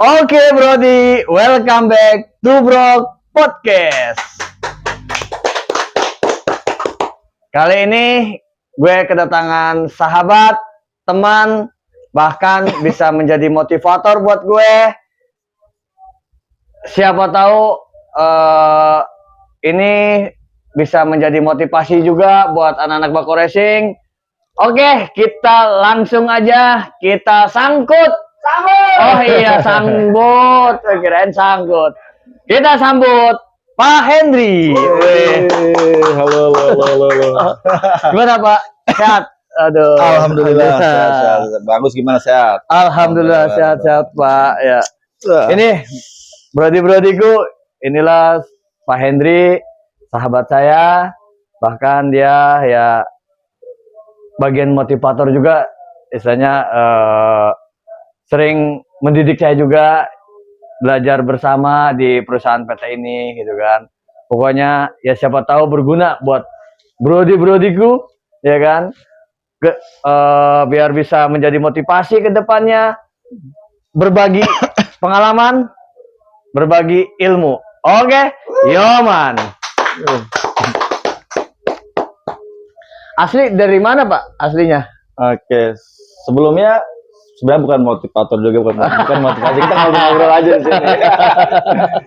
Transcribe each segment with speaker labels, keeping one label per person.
Speaker 1: Oke Brody, welcome back to Bro Podcast. Kali ini gue kedatangan sahabat, teman, bahkan bisa menjadi motivator buat gue. Siapa tahu ini bisa menjadi motivasi juga buat anak-anak Bako Racing. Oke, kita langsung aja kita sangkut. Sambut. Oh iya, sambut. Kirain sangkut. Kita sambut Pak Hendri.
Speaker 2: Halo.
Speaker 1: Gimana Pak? Sehat? Aduh.
Speaker 2: Alhamdulillah sehat. Bagus, gimana sehat?
Speaker 1: Alhamdulillah sehat-sehat Pak. Ya. Ini brodiku, inilah Pak Hendri, sahabat saya. Bahkan dia ya bagian motivator juga, istilahnya sering mendidik saya juga, belajar bersama di perusahaan PT ini gitu kan. Pokoknya ya siapa tahu berguna buat brodiku ya kan, biar bisa menjadi motivasi ke depannya, berbagi pengalaman, berbagi ilmu. Oke, Yoman. Asli dari mana Pak aslinya?
Speaker 2: Oke, sebelumnya sebenarnya bukan motivator juga, bukan motivasi, kita ngobrol-ngobrol aja di sini.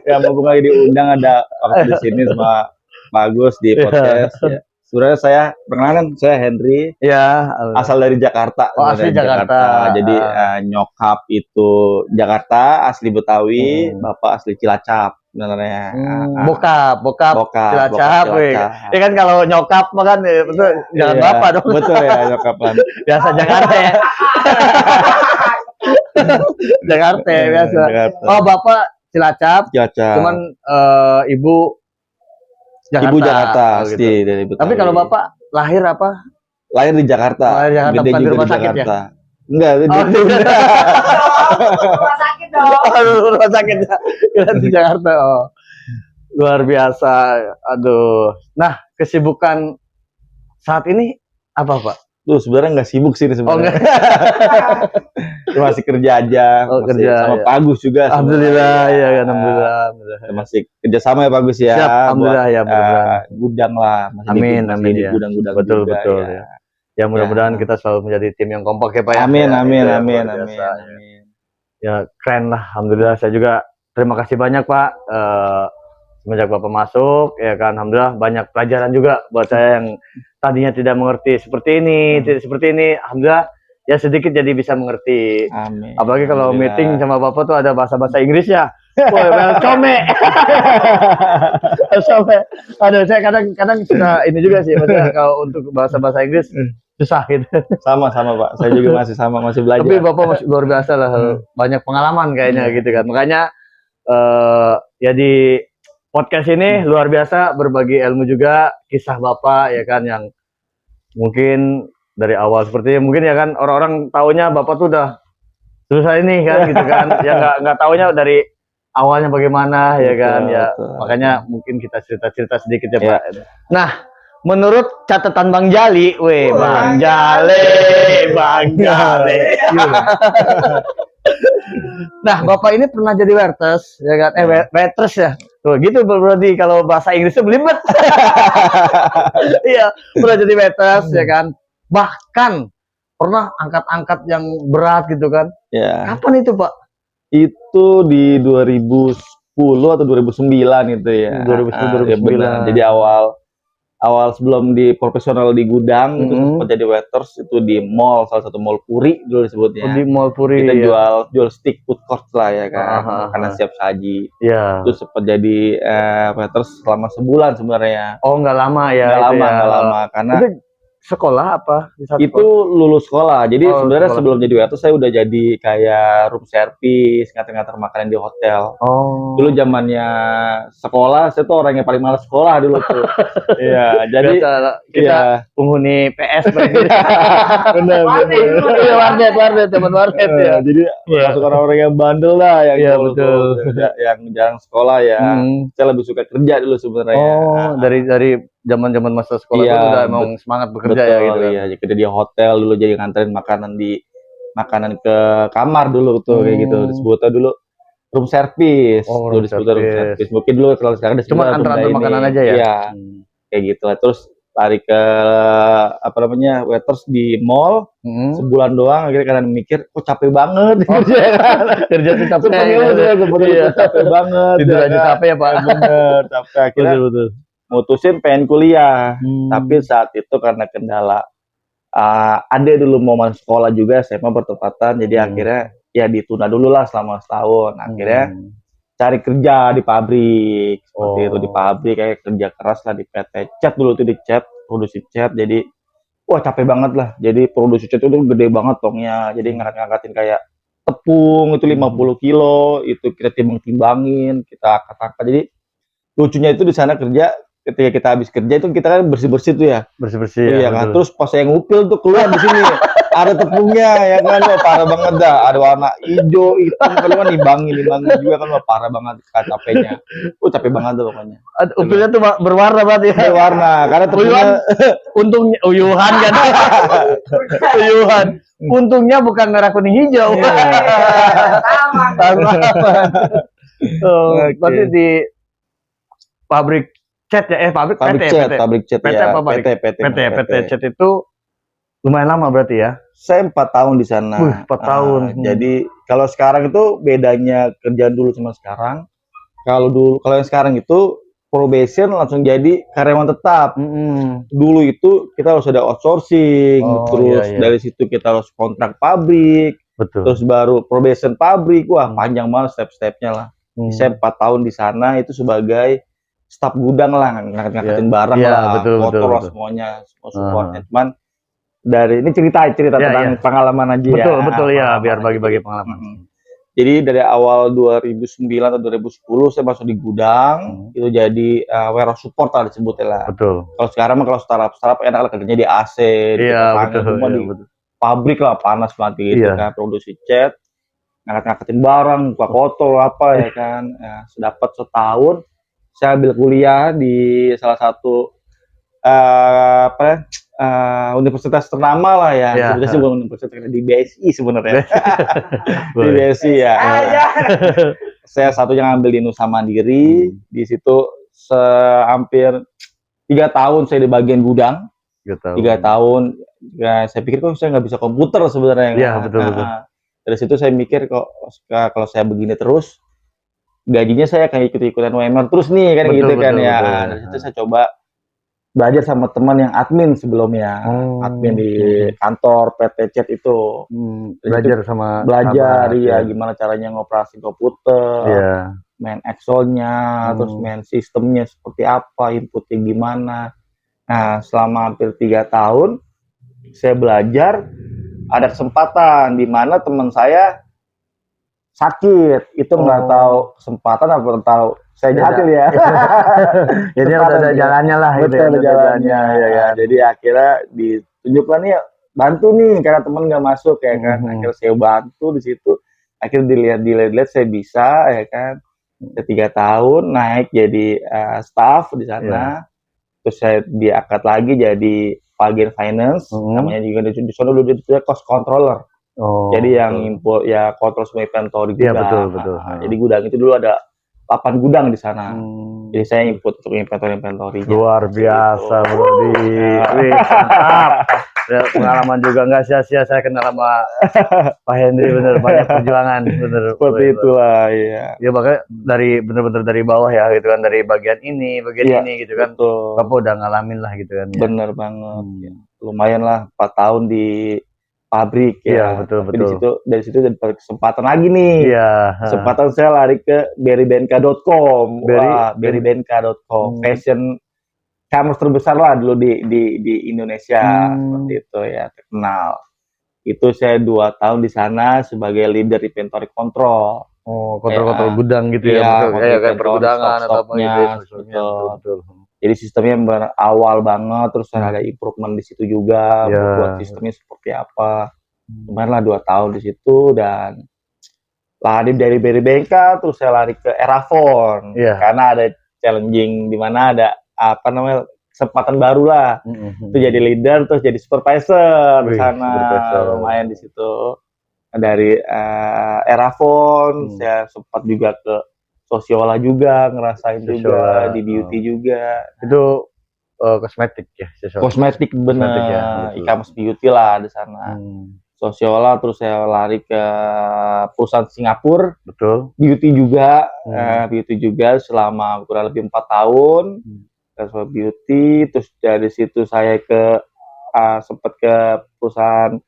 Speaker 2: Ya mumpung lagi diundang ada waktu di sini sama Bagus di podcast. Ya. Sebenarnya saya perkenalan, saya Hendri.
Speaker 1: Ya,
Speaker 2: asal dari Jakarta.
Speaker 1: Oh, asli Jakarta.
Speaker 2: Jadi nyokap itu Jakarta, asli Betawi, bapak asli Cilacap. Sebenarnya
Speaker 1: bokap Cilacap. Ya kan kalau nyokap makan betul, jangan bapak dong.
Speaker 2: Betul ya, nyokap kan.
Speaker 1: Biasa Jakarta ya. Jakarta biasa. Jakarta. Oh, bapak Cilacap. Cuman ibu Jakarta.
Speaker 2: Ibu Jakarta asli
Speaker 1: gitu.
Speaker 2: dari Betawi.
Speaker 1: Tapi kalau bapak lahir apa?
Speaker 2: Lahir di Jakarta.
Speaker 1: Lahir di Jakarta, bukan di rumah sakit ya?
Speaker 2: Enggak, di
Speaker 1: rumah sakit dong. Rumah sakit di Jakarta. Oh. Luar biasa. Aduh. Nah, kesibukan saat ini apa, Pak?
Speaker 2: Tuh sebenarnya nggak sibuk sih sebenarnya. Oh, masih kerja aja.
Speaker 1: Oh, kerja
Speaker 2: sama
Speaker 1: ya.
Speaker 2: Pak Agus juga.
Speaker 1: Alhamdulillah ya, alhamdulillah.
Speaker 2: Masih kerja sama ya Pak Agus ya.
Speaker 1: Siap, alhamdulillah ya, mudah-mudahan.
Speaker 2: Gudang lah. Masih
Speaker 1: amin
Speaker 2: di
Speaker 1: ya.
Speaker 2: Gudang-gudang
Speaker 1: betul
Speaker 2: juga,
Speaker 1: betul ya. Ya mudah-mudahan kita selalu menjadi tim yang kompak ya Pak ya.
Speaker 2: Amin.
Speaker 1: Ya keren lah, alhamdulillah. Saya juga terima kasih banyak Pak. Semenjak Bapak masuk ya kan, alhamdulillah banyak pelajaran juga buat saya yang tadinya tidak mengerti seperti ini, alhamdulillah ya sedikit jadi bisa mengerti.
Speaker 2: Amin.
Speaker 1: Apalagi kalau meeting sama Bapak tuh ada bahasa-bahasa Inggrisnya. Welcome. Aduh, saya kadang suka ini juga sih, maksudnya kalau untuk bahasa Inggris susah gitu.
Speaker 2: Sama Pak, saya juga masih belajar.
Speaker 1: Tapi Bapak masih luar biasa lah, banyak pengalaman kayaknya gitu kan. Makanya ya di podcast ini luar biasa, berbagi ilmu juga, kisah Bapak ya kan, yang mungkin dari awal seperti mungkin ya kan, orang-orang taunya Bapak tuh udah susah ini kan gitu kan. Ya nggak taunya dari awalnya bagaimana ya kan. Ya makanya mungkin kita cerita sedikit ya Pak. Nah, menurut catatan Bang Jali, Bang Jali. Nah, Bapak ini pernah jadi waitress ya kan? Waitress ya. Tuh, gitu berarti kalau bahasa Inggrisnya belibet. Iya, pernah jadi waitress ya kan? Bahkan pernah angkat-angkat yang berat gitu kan?
Speaker 2: Ya.
Speaker 1: Kapan itu, Pak?
Speaker 2: Itu di 2010 atau 2009 itu ya.
Speaker 1: 2009.
Speaker 2: Jadi awal sebelum di profesional di gudang itu sempat jadi waiters itu di mall, salah satu mall Puri dulu disebutnya.
Speaker 1: Oh, di mall Puri.
Speaker 2: Kita jual stick food court lah ya kan, karena siap saji.
Speaker 1: Iya.
Speaker 2: Itu sempat jadi waiters selama sebulan sebenarnya.
Speaker 1: Oh, nggak lama ya?
Speaker 2: Nggak lama karena
Speaker 1: itu sekolah apa?
Speaker 2: Itu lulus sekolah. Jadi sebenarnya
Speaker 1: sekolah.
Speaker 2: sebelum jadi waiters saya udah jadi kayak room service, nganter-nganter makanan di hotel.
Speaker 1: Oh.
Speaker 2: Dulu zamannya sekolah, saya tuh orang yang paling malas sekolah dulu tuh. Iya, jadi
Speaker 1: kita penghuni PS.
Speaker 2: Benar.
Speaker 1: Warnet, teman warnet ya.
Speaker 2: Jadi masuk orang-orang yang bandel lah, yang
Speaker 1: betul.
Speaker 2: yang jarang sekolah ya. Saya lebih suka kerja dulu sebenarnya.
Speaker 1: Oh, dari zaman masa sekolah itu udah emang semangat bekerja ya gitu kan.
Speaker 2: Iya, kerja di hotel dulu, jadi nganterin makanan ke kamar dulu tuh kayak gitu disebutnya dulu. room service.
Speaker 1: Oh,
Speaker 2: Dulu
Speaker 1: room
Speaker 2: disebut room
Speaker 1: service.
Speaker 2: service. Mungkin dulu kalau sekarang disebut
Speaker 1: Cuma
Speaker 2: room
Speaker 1: antar-antar
Speaker 2: dining.
Speaker 1: makanan aja ya?
Speaker 2: Iya, kayak gitu lah. Terus lari ke apa namanya waiters di mall sebulan doang, akhirnya karena mikir kok capek banget
Speaker 1: Kerja tuh capek.
Speaker 2: Sebenarnya capek banget.
Speaker 1: Tidur aja capek ya Pak.
Speaker 2: Bener, capek. Akhirnya
Speaker 1: Betul.
Speaker 2: mutusin pengen kuliah. Tapi saat itu karena kendala ada dulu mau masuk sekolah juga, SMA bertepatan, jadi akhirnya ya ditunda dulu lah selama setahun. Akhirnya cari kerja di pabrik, seperti itu di pabrik, kayak kerja keras lah di PT Cat dulu tuh, di Cat, produksi cat. Jadi wah capek banget lah. Jadi produksi cat itu gede banget tongnya. Jadi ngangkat-ngangkatin kayak tepung itu 50 kilo, itu kita timbang-timbangin, kita angkat-angkat. Jadi lucunya itu di sana kerja, ketika kita habis kerja itu kita kan bersih-bersih tuh ya.
Speaker 1: Bersih-bersih
Speaker 2: Iya kan. Terus pas saya ngupil tuh keluar di sini ada tepungnya ya kan. Wah, parah banget dah. Ada warna hijau, hitam, kan nimbangin juga kan. Wah, parah banget capeknya. Capek banget tuh pokoknya.
Speaker 1: Upilnya tuh berwarna banget ya.
Speaker 2: Berwarna karena tepungnya
Speaker 1: untungnya uyuhan kan. Uyuhan. Untungnya bukan merah kuning hijau. Sama. Berarti di pabrik cat ya, pabrik cat ya, PT cat itu lumayan lama berarti ya.
Speaker 2: Saya 4 tahun di sana.
Speaker 1: 4 tahun.
Speaker 2: Jadi kalau sekarang itu bedanya kerjaan dulu sama sekarang. Kalau yang sekarang itu probation langsung jadi karyawan tetap. Dulu itu kita harus ada outsourcing, terus dari situ kita harus kontrak pabrik, terus baru probation pabrik. Wah, panjang banget step-stepnya lah. Saya 4 tahun di sana itu sebagai staf gudang lah, ngangkatin barang lah, motor lah semuanya, semua supportnya. Cuman dari ini cerita tentang pengalaman aja ya.
Speaker 1: Betul ya, biar bagi-bagi pengalaman.
Speaker 2: Jadi dari awal 2009 atau 2010 saya masuk di gudang, itu jadi warehouse support lah disebutnya lah.
Speaker 1: Betul.
Speaker 2: Kalau sekarang mah kalau startup enak lah kerjanya di AC, di pabrik lah panas banget gitu kan, produksi cat, ngangkat-ngangkatin barang, buka kotor apa ya kan. Sedapat setahun saya ambil kuliah di salah satu universitas ternama lah ya. Sebenarnya sih bukan universitas, di BSI sebenarnya. Di BSI ya. Saya satunya ngambil di Nusa Mandiri. Di situ hampir 3 tahun saya di bagian gudang. 3 tahun. Ya, saya pikir kok saya nggak bisa komputer sebenarnya.
Speaker 1: Iya, betul.
Speaker 2: Dari situ saya mikir kok kalau saya begini terus, gajinya saya akan ikut-ikutan UMR terus nih kan, gitu kan ya. Dari situ saya coba belajar sama teman yang admin sebelumnya, admin di kantor PT Cat itu. Belajar gimana caranya ngoperasi komputer, main Excel-nya, terus main sistemnya seperti apa, inputnya gimana. Nah, selama hampir 3 tahun saya belajar, ada kesempatan di mana teman saya sakit, itu nggak tahu kesempatan apa tahu saya jahil ya.
Speaker 1: Jadi ada jalannya lah.
Speaker 2: Betul, ada jalannya ya. Jadi akhirnya ditunjukkan nih, bantu nih karena teman nggak masuk ya kan. Akhirnya saya bantu di situ. Akhirnya dilihat saya bisa ya kan. 3 tahun naik jadi staff di sana. Terus saya diangkat lagi jadi bagian finance, namanya juga di sana dulu dia cost controller. Jadi yang impor ya kontrol semua inventory gudang.
Speaker 1: Betul.
Speaker 2: Jadi gudang itu dulu ada 8 gudang di sana. Jadi saya input untuk inventory.
Speaker 1: Luar biasa, Brody. Mantap. Pengalaman juga nggak sia-sia saya kenal sama Pak Hendri, bener banyak perjuangan, bener.
Speaker 2: Seperti itulah ya.
Speaker 1: Ya makanya bener-bener dari bawah ya gitu kan, dari bagian ini gitu kan. Bapak udah ngalamin lah gitu kan.
Speaker 2: Bener banget. Lumayan lah 4 tahun di pabrik ya.
Speaker 1: Betul.
Speaker 2: Dari situ dapat kesempatan lagi nih. Kesempatan saya lari ke berrybenka.com. berrybenka.com. Fashion e-commerce terbesar lah dulu di Indonesia, seperti itu ya, terkenal. Itu saya 2 tahun di sana sebagai leader inventory control.
Speaker 1: Kontrol gudang gitu ya. Kayak pergudangan atau apa gitu. Betul.
Speaker 2: Jadi sistemnya berawal banget, terus ada improvement di situ juga, buat sistemnya seperti apa. Lumayan lah 2 tahun di situ, dan lari dari Berrybenka, terus saya lari ke Erafon, karena ada challenging di mana ada kesempatan baru lah. Itu jadi leader, terus jadi supervisor di sana, lumayan di situ. dari Erafon,
Speaker 1: Hmm.
Speaker 2: saya sempat juga ke Sosiola juga, ngerasain
Speaker 1: Sosiola,
Speaker 2: juga di beauty juga.
Speaker 1: Itu kosmetik ya, sesuatu.
Speaker 2: Kosmetik
Speaker 1: Kosmetik ya,
Speaker 2: bener,
Speaker 1: betul.
Speaker 2: e-commerce beauty lah di sana. Sosiola, terus saya lari ke perusahaan Singapura,
Speaker 1: Betul.
Speaker 2: beauty juga selama kurang lebih 4 tahun. Transfer beauty, terus dari situ saya sempat ke perusahaan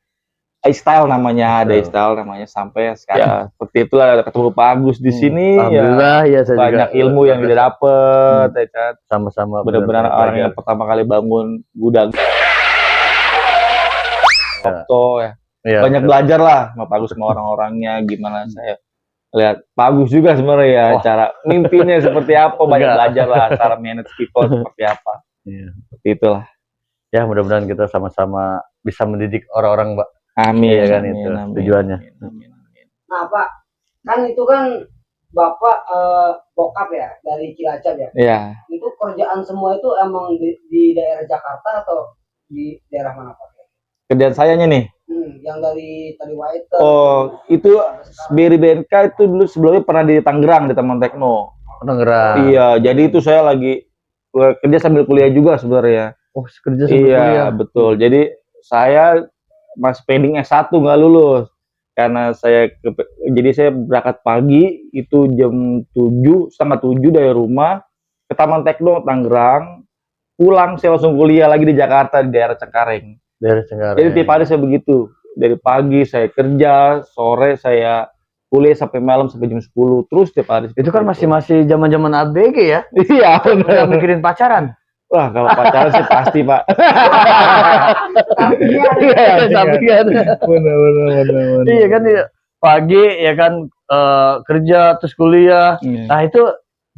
Speaker 2: iStyle namanya, ada iStyle namanya sampai sekarang. Seperti itulah ada ketemu Pak Agus di sini
Speaker 1: Alhamdulillah ya, saya
Speaker 2: banyak
Speaker 1: juga
Speaker 2: ilmu yang didapat, ya kan.
Speaker 1: sama-sama
Speaker 2: Benar-benar orang yang pertama kali bangun gudang foto ya.
Speaker 1: Iya,
Speaker 2: Banyak belajar lah sama Pak Agus, sama orang-orangnya gimana saya lihat Pak Agus juga sebenarnya ya, cara mimpinya seperti apa, banyak belajar lah cara manage people seperti apa. Seperti itulah.
Speaker 1: Ya, mudah-mudahan kita sama-sama bisa mendidik orang-orang, Mbak.
Speaker 2: Amin.
Speaker 1: Iya kan, itu tujuannya.
Speaker 3: Nah, Pak, kan itu kan Bapak bokap ya dari Cilacap ya.
Speaker 2: Iya.
Speaker 3: Itu kerjaan semua itu emang di daerah Jakarta atau di daerah mana, Pak?
Speaker 2: Kerjaan sayanya nih.
Speaker 3: Yang dari Taliwaiter.
Speaker 2: Oh, itu BRI BNK itu dulu sebelumnya pernah di Tangerang di Taman Tekno.
Speaker 1: Tangerang.
Speaker 2: Iya, jadi itu saya lagi kerja sambil kuliah juga sebenarnya.
Speaker 1: Oh, kerja sambil kuliah.
Speaker 2: Iya, betul. Jadi saya masih pending S1 nggak lulus. Karena jadi saya berangkat pagi itu jam 7, setengah 7 dari rumah ke Taman Tekno Tangerang. Pulang saya langsung kuliah lagi di Jakarta di daerah Cengkareng. Jadi tiap hari saya begitu. Dari pagi saya kerja, sore saya kuliah sampai malam sampai jam 10 terus tiap hari.
Speaker 1: Itu kan masih zaman-zaman ABG ya?
Speaker 2: Iya,
Speaker 1: udah mikirin pacaran.
Speaker 2: Wah, kalau pacaran sih pasti, Pak.
Speaker 1: Tapi kan
Speaker 2: Benar.
Speaker 1: iya kan, pagi ya kan kerja terus kuliah. Nah, itu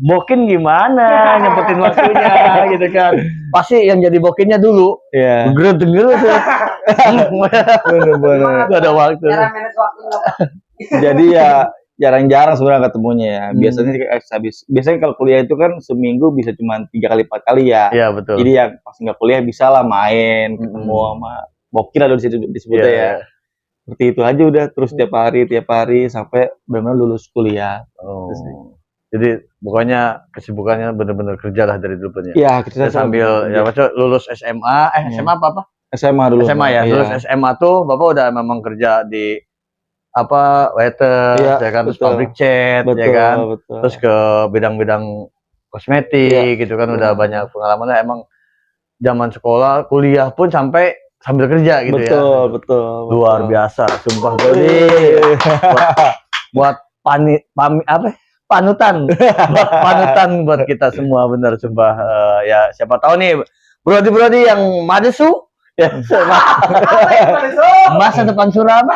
Speaker 1: bokin gimana nyepetin waktunya gitu kan. Pasti yang jadi bokinnya dulu.
Speaker 2: Iya.
Speaker 1: Gerut-gerut tuh.
Speaker 2: Benar.
Speaker 1: Gak ada waktu.
Speaker 3: Cara manage waktunya, Pak.
Speaker 2: Jadi ya jarang-jarang sebenarnya ketemunya ya. Biasanya kalau kuliah itu kan seminggu bisa cuma 3 kali 4 kali ya.
Speaker 1: Iya, betul.
Speaker 2: Jadi yang pas nggak kuliah bisa lah main, ketemu sama bokir ada di situ disebutnya ya. Seperti itu aja udah terus tiap hari sampai benar-benar lulus kuliah.
Speaker 1: Oh. Jadi pokoknya kesibukannya benar-benar kerja lah dari dulu punya.
Speaker 2: Iya, kita
Speaker 1: sambil ya Bapak lulus SMA, SMA apa?
Speaker 2: SMA dulu.
Speaker 1: SMA ya. Lulus SMA tuh Bapak udah memang kerja di waiter, ya kan, terus pabrik cat, ya kan, terus ke bidang-bidang kosmetik gitu kan, udah banyak pengalamannya. Emang zaman sekolah, kuliah pun sampai sambil kerja gitu ya.
Speaker 2: Betul.
Speaker 1: Luar biasa, sumpah. Jadi buat panutan buat kita semua, bener sumpah. Ya siapa tahu nih brodi-brodi yang madesu ya, masa depan suram.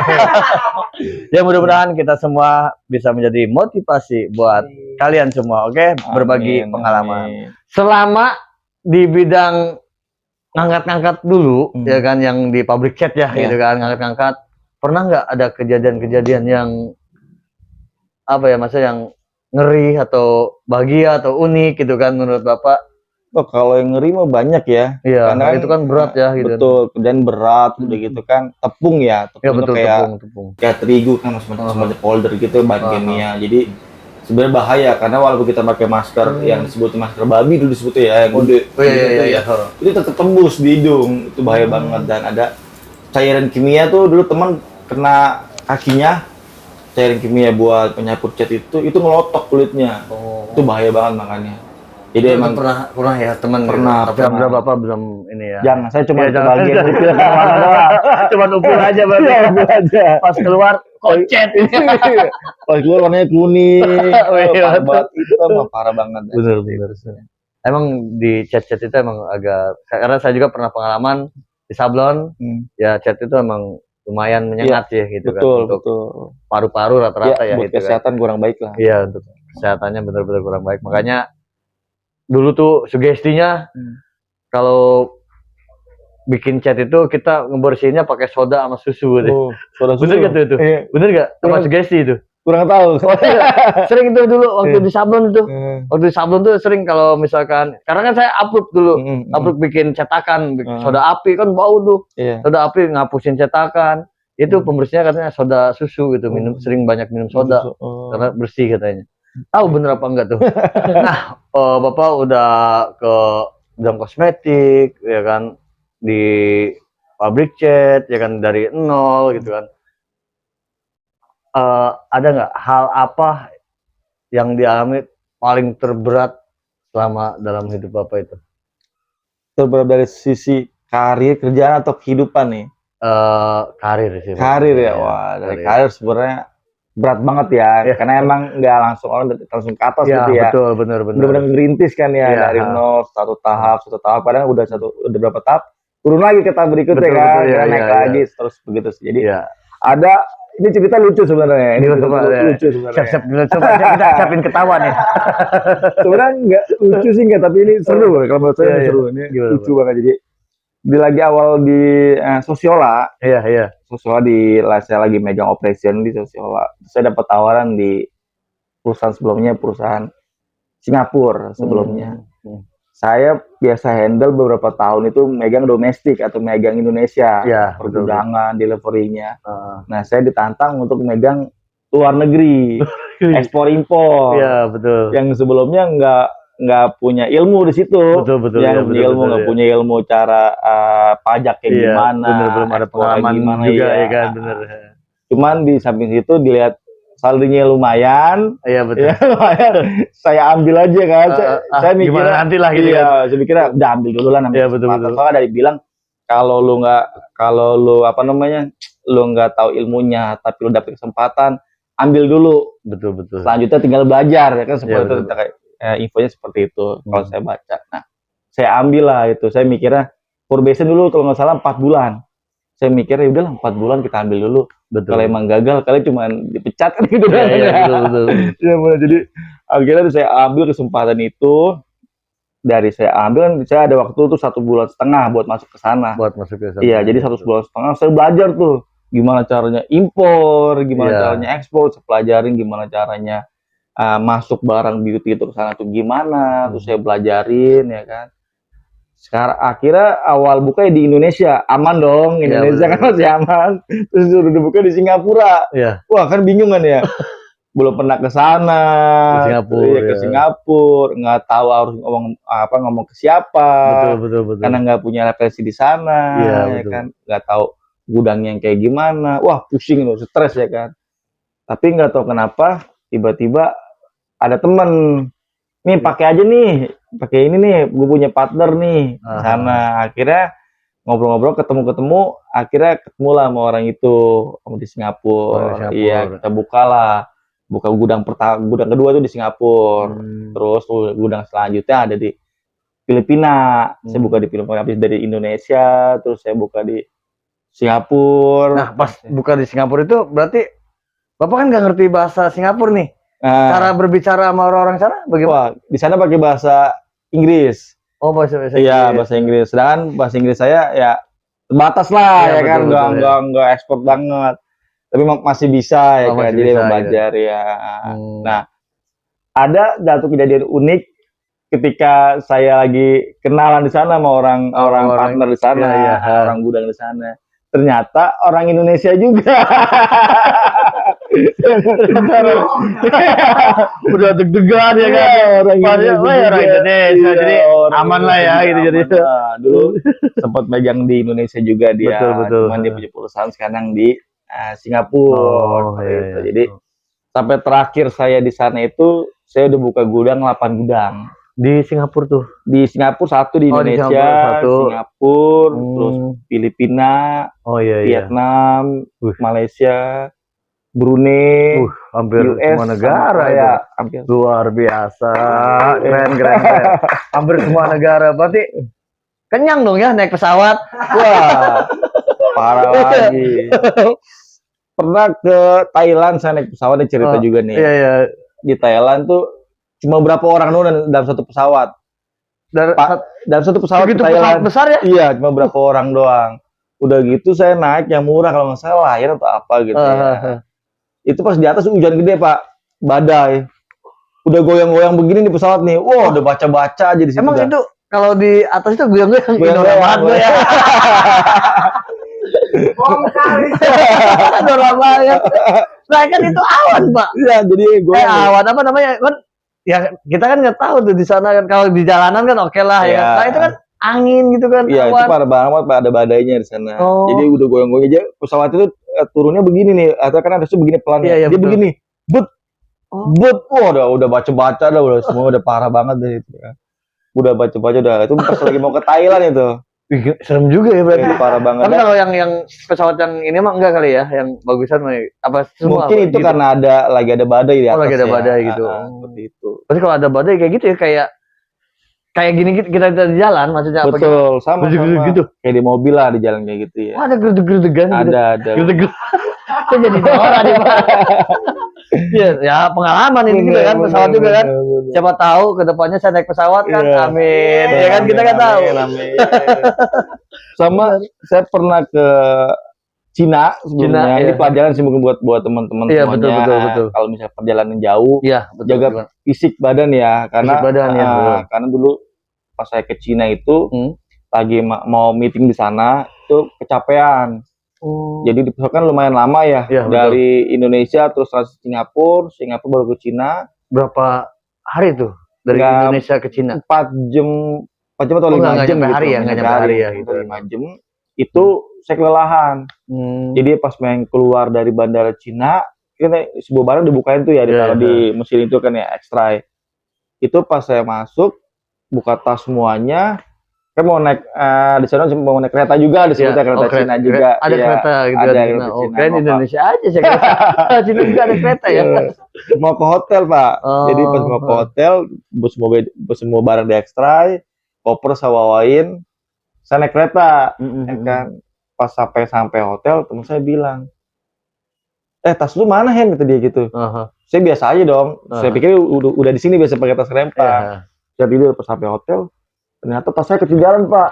Speaker 1: Ya mudah-mudahan kita semua bisa menjadi motivasi buat kalian semua, oke? Berbagi pengalaman. Selama di bidang ngangkat-ngangkat dulu, ya kan, yang di pabrik cat ya, gitu kan, ngangkat-ngangkat. Pernah nggak ada kejadian-kejadian yang masa yang ngeri atau bahagia atau unik gitu kan menurut Bapak?
Speaker 2: Oh, kalau yang ngeri mah banyak ya.
Speaker 1: Iya, karena itu kan berat ya gitu.
Speaker 2: Betul, dan berat udah gitu kan. Tepung ya,
Speaker 1: betul, tepung.
Speaker 2: Kayak terigu kan semacam powder gitu bahan kimia. Jadi sebenarnya bahaya karena walaupun kita pakai masker yang disebut masker babi dulu disebutnya ya, yang gede.
Speaker 1: Iya.
Speaker 2: Itu tetap tembus di hidung. Itu bahaya banget, dan ada cairan kimia tuh dulu teman kena kakinya. Cairan kimia buat penyapu cat itu ngelotok kulitnya. Itu bahaya banget makanya. Jadi emang
Speaker 1: pernah ya teman.
Speaker 2: Tapi
Speaker 1: alhamdulillah Bapak belum ini ya.
Speaker 2: Jangan, saya cuma bagian upil kemana doang.
Speaker 1: Cuma upil aja Bapak. Pas keluar kocet.
Speaker 2: Pas keluar warnanya kuning. Itu emang parah banget.
Speaker 1: Bener. Emang di cat itu emang agak, karena saya juga pernah pengalaman di sablon. Ya cat itu emang lumayan menyengat ya gitu.
Speaker 2: Betul.
Speaker 1: Paru-paru rata-rata ya
Speaker 2: buat
Speaker 1: gitu
Speaker 2: kesehatan kurang baik lah.
Speaker 1: Iya, untuk kesehatannya benar-benar kurang baik. Makanya dulu tuh sugestinya kalau bikin cat itu kita ngebersihinnya pakai soda sama susu deh.
Speaker 2: Soda susu.
Speaker 1: Bener gak tuh itu? Bener gak? Apa sugesti itu?
Speaker 2: Kurang tahu.
Speaker 1: Sering itu dulu waktu di sablon itu. Waktu di sablon tuh sering kalau misalkan, karena kan saya upload dulu, upload bikin cetakan, soda api kan bau tuh. Soda api ngapusin cetakan. Itu pembersihnya katanya soda susu gitu, sering banyak minum soda karena bersih katanya. Tahu bener apa enggak tuh? Nah, Bapak udah ke bidang kosmetik ya kan, di pabrik cat ya kan, dari nol gitu kan. Ada nggak hal apa yang dialami paling terberat selama dalam hidup Bapak itu?
Speaker 2: Terberat dari sisi karir, kerjaan atau kehidupan nih?
Speaker 1: Karir sih.
Speaker 2: Karir ya, wah dari karir sebenarnya berat banget ya, karena emang nggak langsung langsung ke atas gitu ya.
Speaker 1: Betul, benar-benar.
Speaker 2: Benar-benar ngerintis kan ya, dari nol satu tahap, kadang udah berapa tahap, turun lagi ke tahap berikutnya kan, naik lagi terus begitu. Jadi ada ini cerita lucu sebenarnya. Ini lucu sebenarnya.
Speaker 1: Coba kita siapin ketawa nih.
Speaker 2: Sebenarnya nggak lucu sih nggak, tapi ini seru kalau menurut saya ini seru. Ini lucu banget. Jadi di lagi awal di Sosiola. Sosiola saya lagi megang operation di Sosiola. Saya dapat tawaran di perusahaan sebelumnya, perusahaan Singapura sebelumnya. Saya biasa handle beberapa tahun itu megang domestik atau megang Indonesia, pergudangan, delivery-nya. Nah, saya ditantang untuk megang luar negeri, ekspor impor.
Speaker 1: Iya, betul.
Speaker 2: Yang sebelumnya nggak punya ilmu di situ.
Speaker 1: Betul.
Speaker 2: Yang punya ilmu nggak punya ilmu cara pajak kayak gimana.
Speaker 1: Bener, belum ada pengalaman juga ya kan, bener.
Speaker 2: Cuman di samping situ dilihat saldonya lumayan.
Speaker 1: Iya, betul.
Speaker 2: Ya, lumayan. Saya ambil aja kan. Saya mikirnya
Speaker 1: nanti lah gitu.
Speaker 2: Iya, saya mikirnya udah ambil dulu lah namanya.
Speaker 1: Iya, betul.
Speaker 2: Soalnya dari bilang kalau lu nggak tahu ilmunya tapi lu dapet kesempatan, ambil dulu.
Speaker 1: Betul.
Speaker 2: Selanjutnya tinggal belajar ya kan, seperti itu kayak infonya seperti itu kalau saya baca. Nah, saya ambil lah itu. Saya mikirnya probation dulu kalau nggak salah 4 bulan. Saya mikirnya udah 4 bulan kita ambil dulu. Kalau emang gagal kalian cuma dipecat kan gitu kan.
Speaker 1: Betul.
Speaker 2: Ya, jadi akhirnya saya ambil kesempatan itu. Dari saya ambil, saya ada waktu tuh 1,5 bulan buat masuk ke sana. Iya, jadi 1,5 bulan saya belajar tuh gimana caranya impor, gimana caranya ekspor, saya pelajarin gimana caranya masuk barang beauty itu ke sana tuh gimana, terus saya belajarin ya kan. Sekarang akhirnya awal buka di Indonesia, aman dong, Indonesia kan masih aman. Terus suruh dibuka di Singapura. Wah, kan bingung kan ya. Belum pernah ke sana, ke Singapura, nggak tahu harus ngomong ke siapa.
Speaker 1: Betul.
Speaker 2: Karena nggak punya referensi di sana, ya kan, nggak tahu gudangnya yang kayak gimana. Wah, pusing loh, stres ya kan. Tapi nggak tahu kenapa tiba-tiba ada temen, nih pakai aja nih, pakai ini nih, gue punya partner nih di sana. Akhirnya ngobrol-ngobrol, ketemu, akhirnya ketemulah sama orang itu di Singapura. Iya, kita buka gudang kedua tuh di Singapura. Terus gudang selanjutnya ada di Filipina. Saya buka di Filipina, habis dari Indonesia, terus saya buka di Singapura.
Speaker 1: Nah, pas buka di Singapura itu berarti Bapak kan nggak ngerti bahasa Singapura nih. Cara berbicara sama orang-orang sana bagaimana?
Speaker 2: Wah, di sana pakai bahasa Inggris.
Speaker 1: Oh, bahasa Inggris.
Speaker 2: Iya, bahasa Inggris. Sedangkan bahasa Inggris saya ya terbatas lah, ya kan, nggak ekspor banget. Tapi masih bisa ya kan, jadi belajar ya. Nah, ada satu kejadian unik ketika saya lagi kenalan di sana sama orang partner di sana, orang gudang di sana. Ternyata orang Indonesia juga.
Speaker 1: Udah deg-degan ya kan. Orang Indonesia jadi aman lah ya gitu jadi.
Speaker 2: Dulu sempat megang di Indonesia juga dia.
Speaker 1: Betul.
Speaker 2: Cuman dia punya perusahaan sekarang di Singapura. Jadi sampai terakhir saya di sana itu saya udah buka gudang 8 gudang.
Speaker 1: Di Singapura tuh?
Speaker 2: Di Singapura 1, di Indonesia, Singapura, terus Filipina, Vietnam, Malaysia, Brunei,
Speaker 1: hampir
Speaker 2: US,
Speaker 1: semua negara ya.
Speaker 2: Hampir.
Speaker 1: Luar biasa, keren. Hampir semua negara, berarti kenyang dong ya naik pesawat.
Speaker 2: Wah, parah lagi. Pernah ke Thailand, saya naik pesawat, ada cerita juga nih.
Speaker 1: Iya.
Speaker 2: Di Thailand tuh cuma berapa orang doang dalam satu pesawat. Dalam satu pesawat ke Thailand.
Speaker 1: Pesawat besar ya?
Speaker 2: Iya, cuma berapa orang doang. Udah gitu saya naik yang murah kalau nggak salah Lion atau apa gitu ya. Itu pas di atas hujan gede, Pak. Badai. Udah goyang-goyang begini di pesawat nih. Wow, udah baca-baca aja di situ.
Speaker 1: Emang itu kalau di atas itu goyang-goyang banget ya.
Speaker 3: Bongkar.
Speaker 1: lama ya. Nah kan itu awan Pak.
Speaker 2: Iya, jadi gue
Speaker 1: Awan apa namanya kan? Ya kita kan nggak tahu tuh di sana kan kalau di jalanan kan oke lah ya.
Speaker 2: Iya.
Speaker 1: Nah itu kan angin gitu kan.
Speaker 2: Iya, itu
Speaker 1: awan.
Speaker 2: parah banget Pak, ada badainya di sana.
Speaker 1: Oh.
Speaker 2: Jadi udah goyang-goyang aja pesawat itu turunnya begini nih, atau kan harusnya begini pelan.
Speaker 1: Iya, iya,
Speaker 2: dia
Speaker 1: betul.
Speaker 2: begini. But
Speaker 1: Oh.
Speaker 2: wah, udah baca-baca dah, udah semua udah parah banget deh itu. Udah baca-baca udah. Itu pas lagi mau ke Thailand itu.
Speaker 1: Ih, serem juga ya berarti.
Speaker 2: Itu parah banget.
Speaker 1: Tapi kalau yang pesawat yang ini mah enggak kali ya, yang bagusan mah apa semua?
Speaker 2: Mungkin itu
Speaker 1: gitu?
Speaker 2: karena lagi ada badai di atas.
Speaker 1: Oh, lagi ada
Speaker 2: ya.
Speaker 1: badai gitu.
Speaker 2: Seperti itu.
Speaker 1: Berarti kalau ada badai kayak gitu ya kayak gini kita di jalan maksudnya apa gitu?
Speaker 2: Betul, sama
Speaker 1: Gitu.
Speaker 2: kayak di mobil lah di jalan kayak gitu ya.
Speaker 1: Oh, ada geruduk-gerudukan gitu.
Speaker 2: Ada.
Speaker 1: Geruduk. Kok jadi norak di mana? Ya pengalaman ini juga kan pesawat juga kan. Siapa tahu kedepannya saya naik pesawat kan,
Speaker 2: Iya.
Speaker 1: amin. Ya kan kita kan tahu.
Speaker 2: Amin. Sama saya pernah ke Cina sebelumnya.
Speaker 1: Cina,
Speaker 2: Ini
Speaker 1: iya.
Speaker 2: pelajaran sih mungkin buat teman-teman
Speaker 1: Iya,
Speaker 2: semuanya.
Speaker 1: betul.
Speaker 2: Kalau misalnya perjalanan jauh,
Speaker 1: Iya, betul.
Speaker 2: jaga
Speaker 1: betul.
Speaker 2: fisik badan ya, karena
Speaker 1: Fisik badan, ya, betul.
Speaker 2: karena dulu pas saya ke Cina itu
Speaker 1: Hmm.
Speaker 2: lagi mau meeting di sana itu kecapean.
Speaker 1: Oh.
Speaker 2: Jadi di pesawat kan lumayan lama ya,
Speaker 1: Iya, betul.
Speaker 2: dari Indonesia terus transit Singapura baru ke Cina.
Speaker 1: Berapa hari tuh dari
Speaker 2: Nggak-
Speaker 1: Indonesia ke Cina?
Speaker 2: 4 jam atau 5
Speaker 1: nggak
Speaker 2: jam
Speaker 1: nyampe
Speaker 2: gitu.
Speaker 1: hari ya, nggak nyampe hari ya, gitu.
Speaker 2: 5 jam itu saya kelelahan. Jadi pas main keluar dari bandara Cina, kan sebuah barang dibukain tuh ya, ditaruh
Speaker 1: Iya.
Speaker 2: di mesin itu kan ya, X-ray. Itu pas saya masuk, buka tas semuanya, kan mau naik di sana mau naik kereta juga, disebutnya kereta Cina juga.
Speaker 1: Ada
Speaker 2: Iya,
Speaker 1: kereta gitu
Speaker 2: ada
Speaker 1: kan.
Speaker 2: kereta
Speaker 1: Oh,
Speaker 2: Cina.
Speaker 1: keren
Speaker 2: Mau
Speaker 1: Indonesia aja saya kira. Cina juga ada kereta ya.
Speaker 2: mau ke hotel Pak.
Speaker 1: Oh.
Speaker 2: Jadi pas mau ke hotel, semua barang di X-ray, koper saya bawain, saya naik kereta. Ya kan, pas sampai hotel teman saya bilang, tas lu mana Hen, kata dia gitu. Saya biasa aja dong, saya pikir udah di sini biasa pakai tas rempang. Saya tidur pas sampai hotel, ternyata tas saya ketinggalan Pak.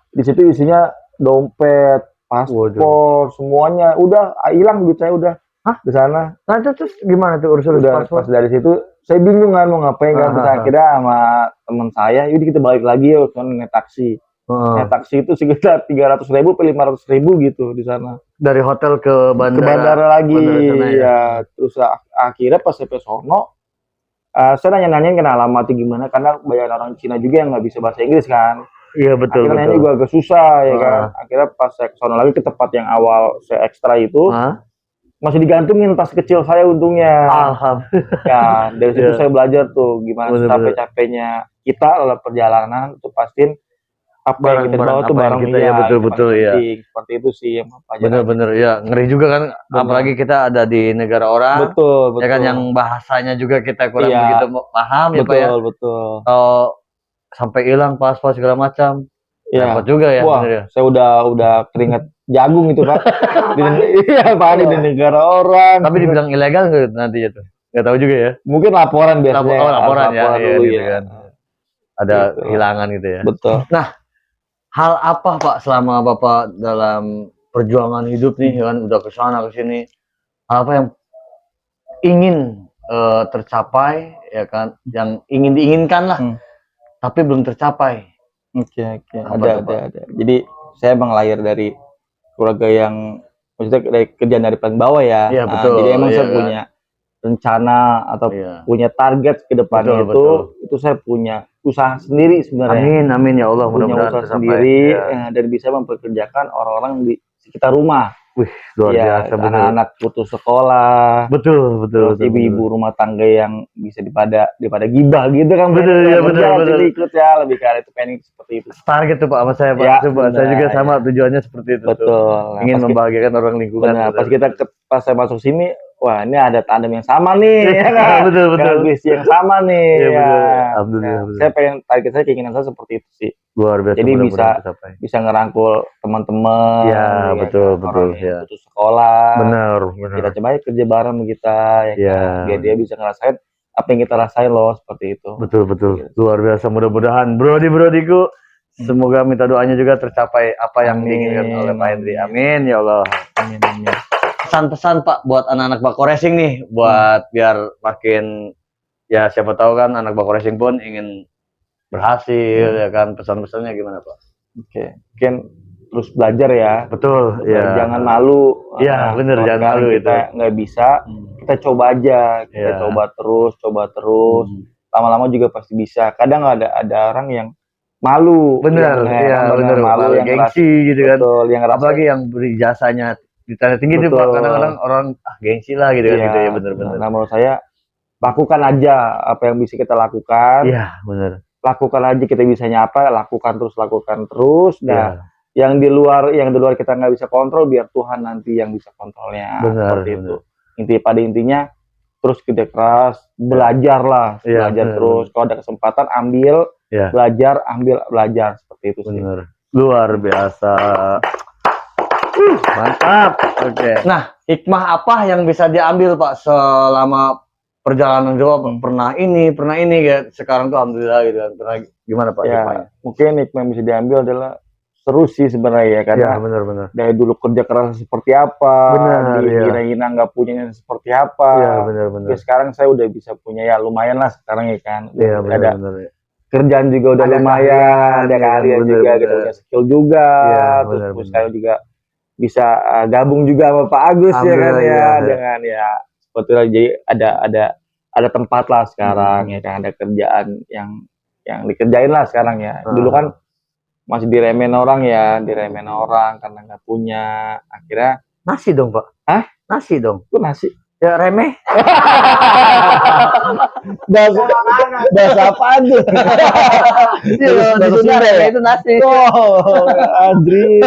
Speaker 2: Di situ isinya dompet, paspor, semuanya udah hilang, duit saya udah. Di sana.
Speaker 1: Nah terus gimana tuh urusan
Speaker 2: Udah
Speaker 1: paspor?
Speaker 2: pas dari situ saya bingung kan mau ngapain kan. Terus akhirnya sama teman saya, yaudah kita balik lagi ya, naik taksi. Naik taksi itu sekitar 300.000 ke 500.000 gitu di sana.
Speaker 1: Dari hotel ke bandara.
Speaker 2: Ke bandara lagi.
Speaker 1: Bandara sana,
Speaker 2: ya. Terus akhirnya pas sampai sono, saya nanya-nanyain kan alamatnya gimana, karena banyak orang Cina juga yang nggak bisa bahasa Inggris kan.
Speaker 1: Iya betul.
Speaker 2: Akhirnya nanya juga agak susah ya kan. Akhirnya pas saya ke sono lagi ke tempat yang awal saya ekstra itu, masih digantungin tas kecil saya untungnya.
Speaker 1: Alhamdulillah.
Speaker 2: Ya, dari situ saya belajar tuh gimana capek-capeknya kita dalam perjalanan untuk pastiin apa yang kita bawa tuh barang
Speaker 1: kita ya betul ya.
Speaker 2: Seperti itu sih yang
Speaker 1: bener-bener ya, ngeri juga kan. Apalagi kita ada di negara orang.
Speaker 2: Betul.
Speaker 1: Ya kan yang bahasanya juga kita kurang begitu paham ya Pak ya.
Speaker 2: Betul.
Speaker 1: Kalau sampai hilang paspor segala macam.
Speaker 2: Ya.
Speaker 1: Repot juga ya.
Speaker 2: Wah,
Speaker 1: bener ya.
Speaker 2: saya udah keringat jagung itu Pak. Iya Pak, di negara orang.
Speaker 1: Tapi dibilang ilegal nggak nanti itu? Nggak tahu juga ya.
Speaker 2: Mungkin laporan biasanya.
Speaker 1: Laporan ya,
Speaker 2: dulu
Speaker 1: gitu
Speaker 2: ya.
Speaker 1: kan. Ada
Speaker 2: Gitu.
Speaker 1: hilangan gitu ya.
Speaker 2: Betul.
Speaker 1: Nah, hal apa Pak selama Bapak dalam perjuangan hidup nih kan udah ke sana ke sini, hal apa yang ingin tercapai ya kan, yang ingin diinginkan lah, tapi belum tercapai.
Speaker 2: Oke. Ada. Jadi saya emang lahir dari keluarga yang maksudnya dari kerjaan dari paling bawah ya.
Speaker 1: Iya, betul.
Speaker 2: Jadi emang
Speaker 1: Iya,
Speaker 2: saya
Speaker 1: kan?
Speaker 2: punya rencana atau punya target ke depannya itu saya punya usaha sendiri sebenarnya.
Speaker 1: Amin ya Allah,
Speaker 2: Punya
Speaker 1: mudah-mudahan
Speaker 2: usaha
Speaker 1: tercapai.
Speaker 2: sendiri
Speaker 1: Ya.
Speaker 2: dan bisa mempekerjakan orang-orang di sekitar rumah.
Speaker 1: Wih, luar biasa benar.
Speaker 2: Anak-anak putus sekolah.
Speaker 1: Betul.
Speaker 2: Ibu-ibu rumah tangga yang bisa daripada gibah gitu kan.
Speaker 1: Betul.
Speaker 2: Jadi ikut ya, lebih ke arah itu pengen seperti itu.
Speaker 1: Target tuh Pak sama saya Pak.
Speaker 2: Ya,
Speaker 1: Coba saya juga sama tujuannya seperti itu.
Speaker 2: Betul.
Speaker 1: Ingin membahagiakan orang lingkungan.
Speaker 2: Pas saya masuk sini, wah ini ada tandem yang sama nih. Ya kan?
Speaker 1: Betul.
Speaker 2: Visi yang sama nih.
Speaker 1: Iya,
Speaker 2: ya.
Speaker 1: betul. Alhamdulillah.
Speaker 2: Saya pengen target saya, keinginan saya seperti itu sih.
Speaker 1: Luar biasa.
Speaker 2: Jadi
Speaker 1: mudah-mudahan tercapai.
Speaker 2: bisa ngerangkul teman-teman.
Speaker 1: Ya, betul. Ya.
Speaker 2: Putus sekolah.
Speaker 1: Benar.
Speaker 2: Kita coba kerja bareng sama kita ya.
Speaker 1: Ya.
Speaker 2: Biar dia bisa ngerasain apa yang kita rasain loh, seperti itu.
Speaker 1: Betul. Luar biasa, mudah-mudahan brodiku semoga minta doanya juga tercapai apa yang diinginkan oleh Pak Hendri. Amin ya Allah.
Speaker 2: Amin.
Speaker 1: Pesan-pesan Pak buat anak-anak Bako Racing nih, buat biar makin ya siapa tahu kan anak Bako Racing pun ingin berhasil ya kan, pesan-pesannya gimana Pak?
Speaker 2: Oke. Mungkin terus belajar ya.
Speaker 1: Betul, ya.
Speaker 2: Jangan malu.
Speaker 1: Iya, bener,
Speaker 2: kalau
Speaker 1: jangan
Speaker 2: sekarang
Speaker 1: malu
Speaker 2: kita
Speaker 1: itu.
Speaker 2: nggak bisa, kita coba aja, kita
Speaker 1: Iya.
Speaker 2: coba terus. Lama-lama juga pasti bisa. Kadang ada orang yang malu,
Speaker 1: Bener, iya bener,
Speaker 2: malu
Speaker 1: malu
Speaker 2: yang ngerasa,
Speaker 1: gengsi gitu kan.
Speaker 2: betul, yang ngerasa,
Speaker 1: Apalagi yang beri jasanya di tanah tinggi tuh Pak,
Speaker 2: betul.
Speaker 1: kadang-kadang orang gengsi lah gitu kan,
Speaker 2: Iya.
Speaker 1: gitu ya bener-bener.
Speaker 2: Nah, menurut saya lakukan aja apa yang bisa kita lakukan.
Speaker 1: Iya, bener.
Speaker 2: Lakukan aja, kita bisanya apa, lakukan terus. Nah,
Speaker 1: Iya.
Speaker 2: yang di luar kita nggak bisa kontrol, biar Tuhan nanti yang bisa kontrolnya.
Speaker 1: Benar,
Speaker 2: Seperti
Speaker 1: benar.
Speaker 2: itu. Pada intinya terus kerja keras, belajarlah,
Speaker 1: Iya,
Speaker 2: belajar
Speaker 1: benar,
Speaker 2: terus. Kalau ada kesempatan ambil,
Speaker 1: Iya.
Speaker 2: belajar seperti itu sih.
Speaker 1: Bener. Luar biasa. Mantap. Oke. Nah, hikmah apa yang bisa diambil Pak selama perjalanan Jawa? Pernah ini kayak sekarang tuh alhamdulillah gitu kan. Pernah gimana Pak
Speaker 2: Ya,
Speaker 1: hikmahnya?
Speaker 2: mungkin hikmah yang bisa diambil adalah seru sih sebenarnya ya, karena
Speaker 1: Iya, benar-benar.
Speaker 2: dari dulu kerja keras seperti apa,
Speaker 1: Benar, iya.
Speaker 2: dihina-hina nggak punyanya seperti apa.
Speaker 1: Iya, benar-benar.
Speaker 2: Tapi sekarang saya udah bisa punya, ya lumayan lah sekarang ya kan.
Speaker 1: Iya,
Speaker 2: Ada
Speaker 1: benar-benar.
Speaker 2: kerjaan juga udah
Speaker 1: Ada
Speaker 2: lumayan, ada
Speaker 1: keahlian,
Speaker 2: keahlian
Speaker 1: bener,
Speaker 2: juga,
Speaker 1: bener.
Speaker 2: kita punya skill juga.
Speaker 1: Iya,
Speaker 2: Terus
Speaker 1: benar-benar.
Speaker 2: sekarang juga bisa gabung juga sama Pak Agus ya kan
Speaker 1: Alhamdulillah,
Speaker 2: ya,
Speaker 1: iya.
Speaker 2: dengan ya sebetulnya jadi ada tempat lah sekarang ya kan, ada kerjaan yang dikerjain lah sekarang ya. Dulu kan masih diremehin orang karena nggak punya, akhirnya
Speaker 1: Nasi dong Pak.
Speaker 2: Hah?
Speaker 1: Nasi dong.
Speaker 2: itu nasi.
Speaker 1: Ya remeh.
Speaker 2: Bahasa apaan tuh?
Speaker 1: Iya, di Sunda remeh itu nasi.
Speaker 2: Oh, Adri.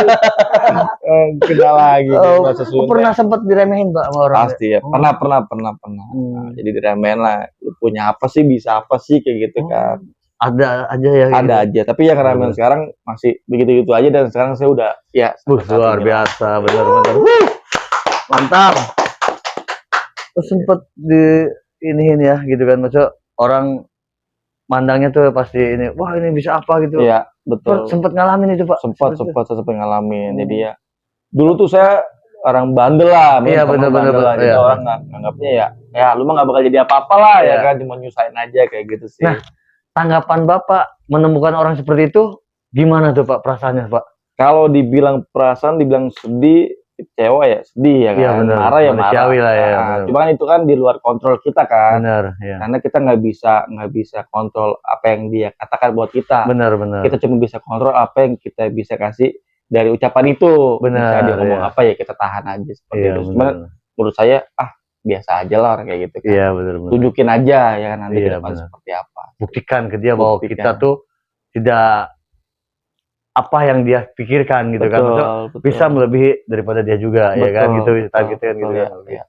Speaker 2: Kenal lagi
Speaker 1: Oh,
Speaker 2: bahasa Sunda.
Speaker 1: pernah sempat diremehin Pak sama orang?
Speaker 2: Pasti ya, pernah. Nah, jadi diremehin lah, lu punya apa sih, bisa apa sih, kayak gitu kan.
Speaker 1: Ada aja ya.
Speaker 2: Ada aja, tapi yang remehin sekarang masih begitu-gitu aja, dan sekarang saya udah ya
Speaker 1: Luar biasa, benar-benar. Mantap. Terus sempet di iniin ya gitu kan, maksudnya orang mandangnya tuh pasti ini, wah ini bisa apa gitu.
Speaker 2: Iya, betul.
Speaker 1: Sempet ngalamin itu Pak.
Speaker 2: Sempat ngalamin. Jadi ya dulu tuh saya orang bandel lah,
Speaker 1: Iya,
Speaker 2: teman
Speaker 1: bener-bener,
Speaker 2: bandel lah. Jadi
Speaker 1: iya.
Speaker 2: orang nganggapnya ya lu mah nggak bakal jadi apa-apa lah ya
Speaker 1: Iya.
Speaker 2: kan, cuma nyusahin aja kayak gitu sih.
Speaker 1: Nah, tanggapan Bapak menemukan orang seperti itu gimana tuh Pak perasaannya Pak?
Speaker 2: Kalau dibilang perasaan, dibilang sedih, kecewa ya sedih ya kan,
Speaker 1: Iya, bener.
Speaker 2: marah ya marah.
Speaker 1: Manusiawi lah ya,
Speaker 2: Nah,
Speaker 1: bener.
Speaker 2: cuma kan itu kan di luar kontrol kita kan,
Speaker 1: Benar, ya.
Speaker 2: karena kita nggak bisa kontrol apa yang dia katakan buat kita.
Speaker 1: Benar.
Speaker 2: Kita cuma bisa kontrol apa yang kita bisa kasih dari ucapan itu.
Speaker 1: Benar,
Speaker 2: Misalnya dia ngomong
Speaker 1: iya.
Speaker 2: apa ya kita tahan aja seperti
Speaker 1: Iya,
Speaker 2: itu. Cuman
Speaker 1: benar.
Speaker 2: menurut saya biasa aja lah orang kayak gitu kan.
Speaker 1: Iya, benar.
Speaker 2: Tunjukin aja ya kan nanti
Speaker 1: Iya,
Speaker 2: ke depan
Speaker 1: benar.
Speaker 2: seperti apa.
Speaker 1: Buktikan ke dia bahwa
Speaker 2: Buktikan.
Speaker 1: kita tuh tidak apa yang dia pikirkan gitu kan. Maksudnya
Speaker 2: Betul.
Speaker 1: bisa melebihi daripada dia juga ya kan gitu, target kan gitu
Speaker 2: ya,
Speaker 1: kan.
Speaker 2: ya.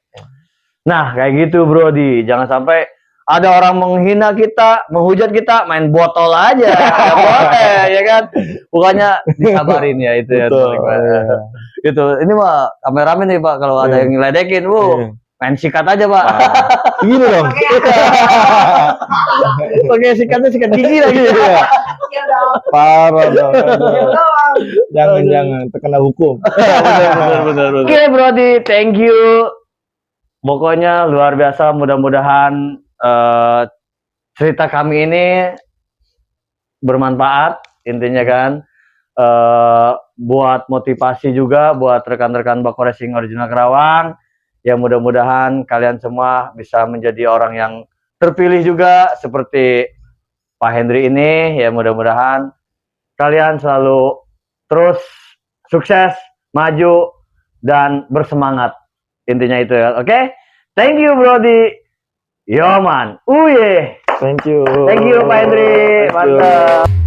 Speaker 1: Nah, kayak gitu Brody. Jangan sampai ada orang menghina kita, menghujat kita, main botol aja. Nggak boleh ya kan. Bukannya disabarin ya itu ya.
Speaker 2: Betul,
Speaker 1: teman-teman.
Speaker 2: iya.
Speaker 1: Gitu. Ini mah kameramen nih Pak, kalau ada yang ngeledekin, main sikat aja Pak.
Speaker 2: Gini dong.
Speaker 1: Pakai sikatnya sikat gigi lagi.
Speaker 3: Iya dong.
Speaker 2: Parah dong.
Speaker 3: Iya doang.
Speaker 2: Jangan terkena hukum.
Speaker 1: Benar. Oke Brody, thank you. Pokoknya luar biasa. Mudah-mudahan cerita kami ini bermanfaat. Intinya kan buat motivasi juga buat rekan-rekan Bako Racing Original Karawang. Ya mudah-mudahan kalian semua bisa menjadi orang yang terpilih juga seperti Pak Hendry ini. Ya mudah-mudahan kalian selalu terus sukses, maju, dan bersemangat. Intinya itu ya. Oke? Thank you Brody. Yo man. Thank
Speaker 2: Thank you.
Speaker 1: you Pak Hendry. Mantap.